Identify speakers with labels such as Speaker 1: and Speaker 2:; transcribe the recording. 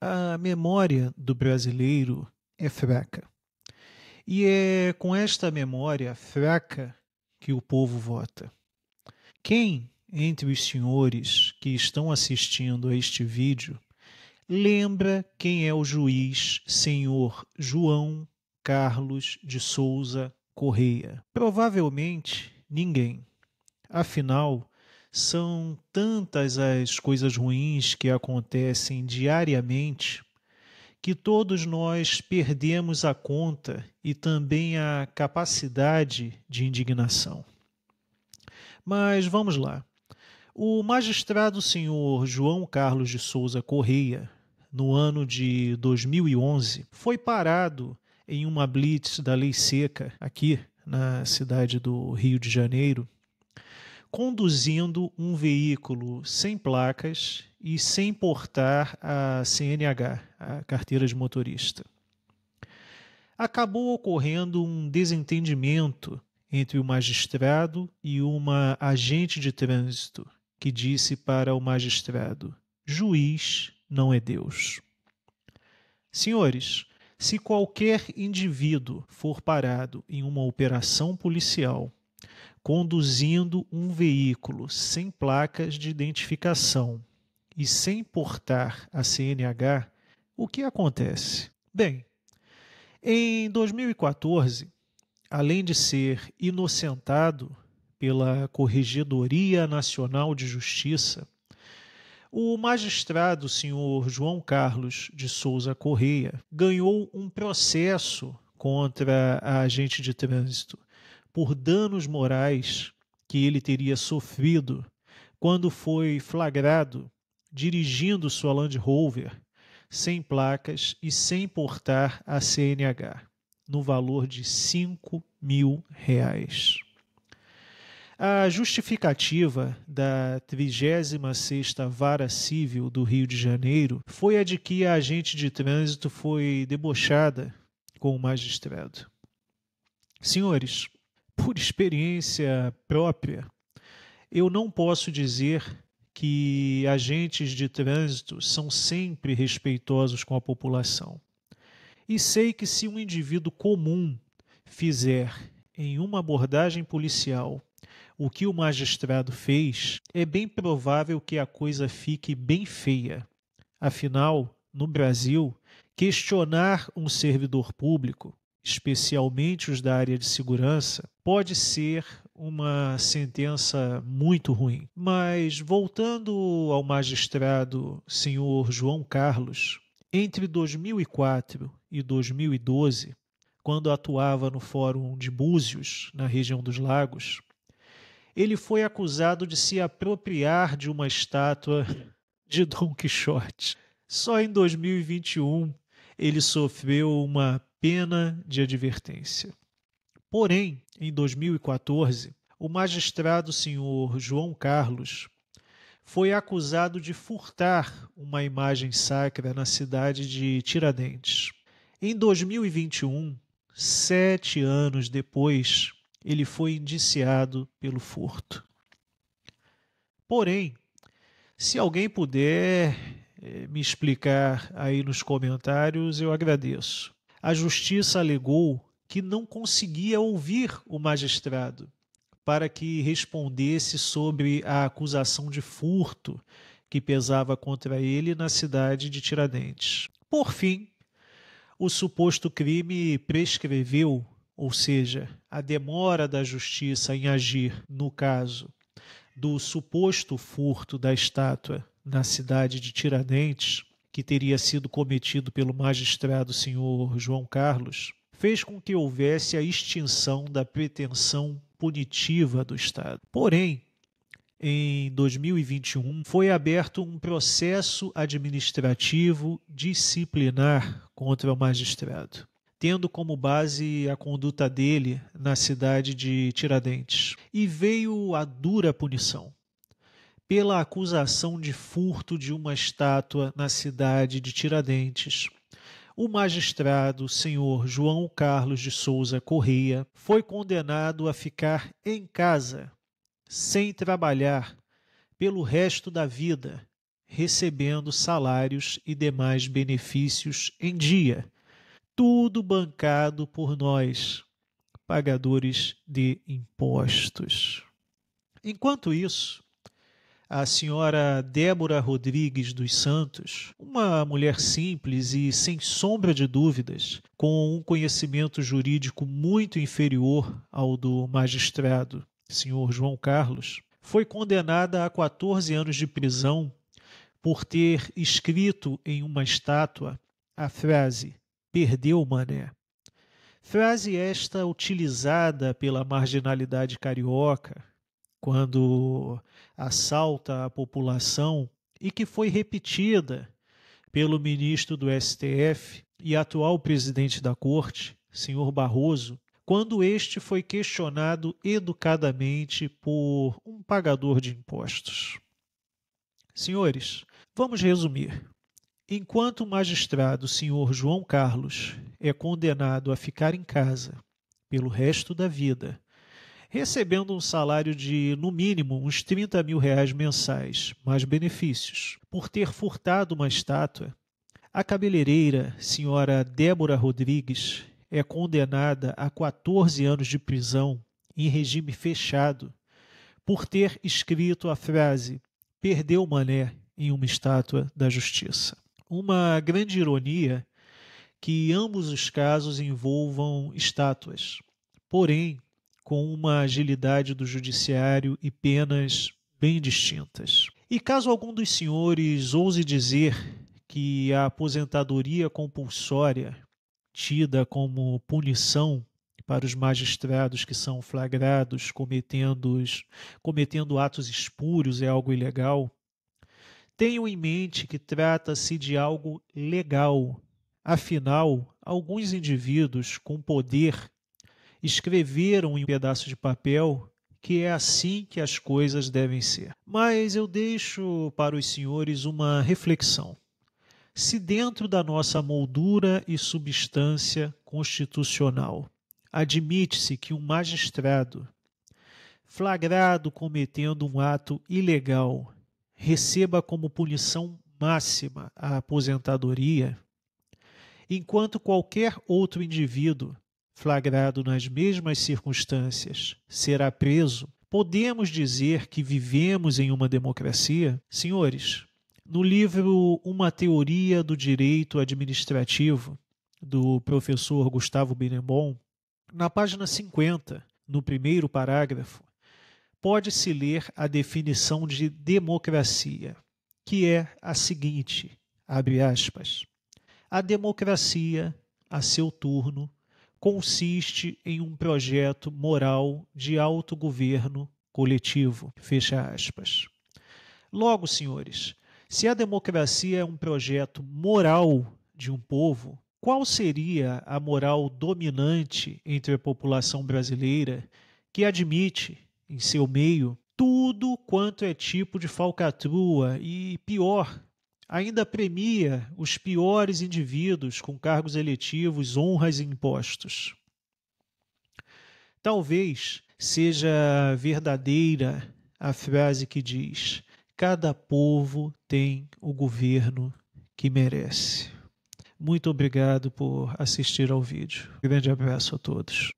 Speaker 1: A memória do brasileiro é fraca. E é com esta memória fraca que o povo vota. Quem, entre os senhores que estão assistindo a este vídeo, lembra quem é o juiz senhor João Carlos de Souza Correia? Provavelmente ninguém. Afinal, são tantas as coisas ruins que acontecem diariamente que todos nós perdemos a conta e também a capacidade de indignação. Mas vamos lá. O magistrado senhor João Carlos de Souza Correia, no ano de 2011, foi parado em uma blitz da Lei Seca, aqui na cidade do Rio de Janeiro, conduzindo um veículo sem placas e sem portar a CNH, a carteira de motorista. Acabou ocorrendo um desentendimento entre o magistrado e uma agente de trânsito, que disse para o magistrado: juiz não é Deus. Senhores, se qualquer indivíduo for parado em uma operação policial conduzindo um veículo sem placas de identificação e sem portar a CNH, o que acontece? Bem, em 2014, além de ser inocentado pela Corregedoria Nacional de Justiça, o magistrado senhor João Carlos de Souza Correia ganhou um processo contra a agente de trânsito por danos morais que ele teria sofrido quando foi flagrado dirigindo sua Land Rover sem placas e sem portar a CNH, no valor de R$ 5.000. A justificativa da 36ª Vara Civil do Rio de Janeiro foi a de que a agente de trânsito foi debochada com o magistrado. Senhores, por experiência própria, eu não posso dizer que agentes de trânsito são sempre respeitosos com a população. E sei que se um indivíduo comum fizer em uma abordagem policial o que o magistrado fez, é bem provável que a coisa fique bem feia. Afinal, no Brasil, questionar um servidor público, especialmente os da área de segurança, pode ser uma sentença muito ruim. Mas, voltando ao magistrado senhor João Carlos, entre 2004 e 2012, quando atuava no Fórum de Búzios, na região dos Lagos, ele foi acusado de se apropriar de uma estátua de Dom Quixote. Só em 2021 ele sofreu uma pena de advertência. Porém, em 2014, o magistrado senhor João Carlos foi acusado de furtar uma imagem sacra na cidade de Tiradentes. Em 2021, 7 anos depois, ele foi indiciado pelo furto. Porém, se alguém puder me explicar aí nos comentários, eu agradeço. A justiça alegou que não conseguia ouvir o magistrado para que respondesse sobre a acusação de furto que pesava contra ele na cidade de Tiradentes. Por fim, o suposto crime prescreveu, ou seja, a demora da justiça em agir no caso do suposto furto da estátua na cidade de Tiradentes, que teria sido cometido pelo magistrado senhor João Carlos, fez com que houvesse a extinção da pretensão punitiva do Estado. Porém, em 2021, foi aberto um processo administrativo disciplinar contra o magistrado, tendo como base a conduta dele na cidade de Tiradentes. E veio a dura punição. Pela acusação de furto de uma estátua na cidade de Tiradentes, o magistrado senhor João Carlos de Souza Correia foi condenado a ficar em casa, sem trabalhar, pelo resto da vida, recebendo salários e demais benefícios em dia, tudo bancado por nós, pagadores de impostos. Enquanto isso, a senhora Débora Rodrigues dos Santos, uma mulher simples e, sem sombra de dúvidas, com um conhecimento jurídico muito inferior ao do magistrado, senhor João Carlos, foi condenada a 14 anos de prisão por ter escrito em uma estátua a frase "Perdeu, mané". Frase esta utilizada pela marginalidade carioca quando assalta a população e que foi repetida pelo ministro do STF e atual presidente da Corte, senhor Barroso, quando este foi questionado educadamente por um pagador de impostos. Senhores, vamos resumir. Enquanto o magistrado senhor João Carlos é condenado a ficar em casa pelo resto da vida, recebendo um salário de, no mínimo, uns 30 mil reais mensais, mais benefícios, por ter furtado uma estátua, a cabeleireira, senhora Débora Rodrigues, é condenada a 14 anos de prisão em regime fechado por ter escrito a frase "Perdeu, mané" em uma estátua da Justiça. Uma grande ironia que ambos os casos envolvam estátuas, porém com uma agilidade do judiciário e penas bem distintas. E caso algum dos senhores ouse dizer que a aposentadoria compulsória, tida como punição para os magistrados que são flagrados cometendo atos espúrios, é algo ilegal, tenham em mente que trata-se de algo legal. Afinal, alguns indivíduos com poder escreveram em um pedaço de papel que é assim que as coisas devem ser. Mas eu deixo para os senhores uma reflexão. Se dentro da nossa moldura e substância constitucional admite-se que um magistrado flagrado cometendo um ato ilegal receba como punição máxima a aposentadoria, enquanto qualquer outro indivíduo flagrado nas mesmas circunstâncias será preso, podemos dizer que vivemos em uma democracia? Senhores, no livro Uma Teoria do Direito Administrativo, do professor Gustavo Birenbaum, na página 50, no primeiro parágrafo, pode-se ler a definição de democracia, que é a seguinte, abre aspas, a democracia, a seu turno, consiste em um projeto moral de autogoverno coletivo, fecha aspas. Logo, senhores, se a democracia é um projeto moral de um povo, qual seria a moral dominante entre a população brasileira que admite, em seu meio, tudo quanto é tipo de falcatrua e, pior, ainda premia os piores indivíduos com cargos eletivos, honras e impostos? Talvez seja verdadeira a frase que diz: cada povo tem o governo que merece. Muito obrigado por assistir ao vídeo. Grande abraço a todos.